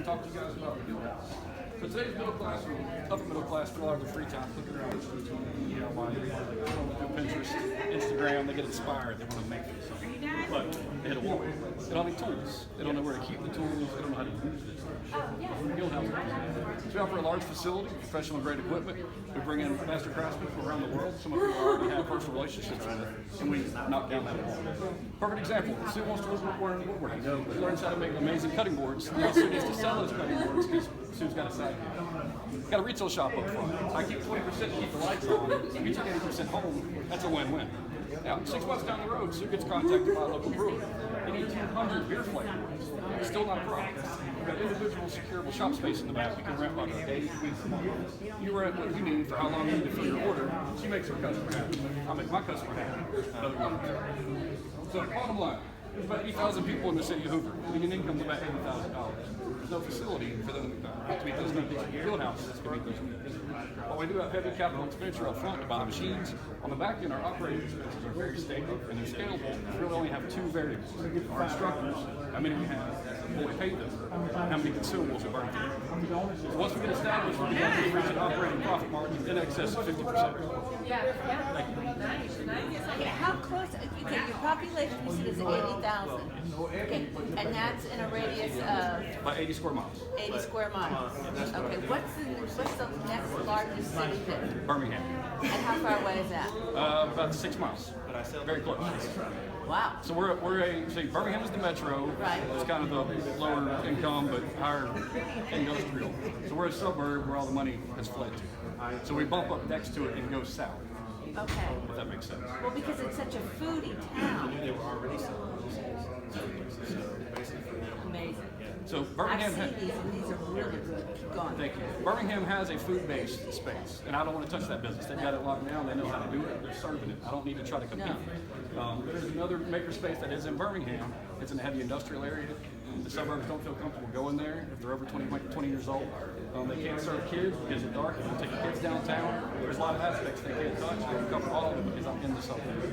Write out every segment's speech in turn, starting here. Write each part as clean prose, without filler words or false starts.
and talk to you guys about the Guildhaus. So today's middle class, or upper middle class, spend a lot of their free time clicking around Pinterest, Instagram. They get inspired. They want to make this, but they hit a wall. They don't have any tools. They don't know where to keep the tools. They don't know how to use this. Guildhaus. So we offer a large facility, professional grade equipment. We bring in master craftsmen from around the world. Some of them already have personal relationships with, and we knock down that wall. Perfect example. Sue wants to learn woodworking. She learns how to make amazing cutting boards. Now Sue needs to sell those cutting boards because Sue's got a side gig. Got a retail shop up front. I keep 20% to keep the lights on. We took 80% home. That's a win-win. Now, 6 months down the road, Sue gets contacted by a local brewery. They need 200 beer flavors. Still not a problem. We've got individual securable shop space in the back. You can rent like a day, weeks, a month. You rent what you need for how long you need to fill your order. She makes her customer happy. I make my customer happy. So, bottom line, there's about 80,000 people in the city of Hoover. Median income is about $80,000. There's no facility for them to meet those needs. Guildhaus can meet those needs. While we do have heavy capital expenditure up front to buy the machines, on the back end, our operating expenses are very stable and they're scalable. We really only have two variables. Our instructors, how many we have, what we pay them, how many consumables we burn through. So once we get established, we can reach an operating profit margin in excess of 50%. Thank you. Okay, how close, okay, your population you said is 80,000. Okay, and that's in a radius of? About 80 square miles. 80 square miles. Okay, what's the next largest city that? Birmingham. And how far away is that? About 6 miles. Very close. Wow. So see, Birmingham is the metro. Right. It's kind of the lower income but higher industrial. So we're a suburb where all the money has fled to. So we bump up next to it and go south. Okay. If that makes sense. Well, because it's such a foodie town. They were already selling Amazing. So I've Birmingham seen these, and these are really good. Keep going. Thank you. Birmingham has a food-based space, and I don't want to touch that business. They've got it locked down. They know how to do it. They're serving it. I don't need to try to compete. There's another makerspace that is in Birmingham. It's in a heavy industrial area. The suburbs don't feel comfortable going there if they're over 20 years old. They can't serve kids because it's dark. If you take the kids downtown, there's a lot of aspects they can't touch. I can cover all of it because I'm in the suburbs.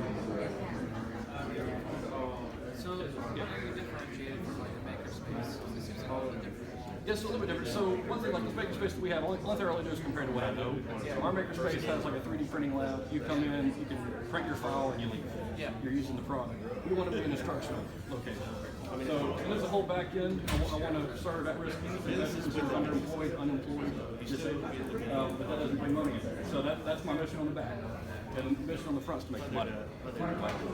So, how are you differentiated from like a makerspace? This seems like a little different. Yes, a little bit different. So one thing, like this makerspace that we have, only thing I really do is compared to what I know. So our makerspace has like a 3D printing lab. You come in, you can print your file, and you leave. Yeah. You're using the product. We want to be an instructional location. So there's a whole back end. I want to serve at-risk youth. This is with underemployed, unemployed, disabled. But that doesn't bring money in. So that's my mission on the back. And the mission on the front is to make the money.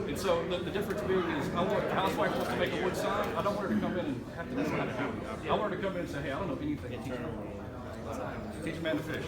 And so the difference being is, I want a housewife wants to make a wood sign. I don't want her to come in and have to know how to do it. I want her to come in and say, hey, I don't know anything. Teach a man to fish.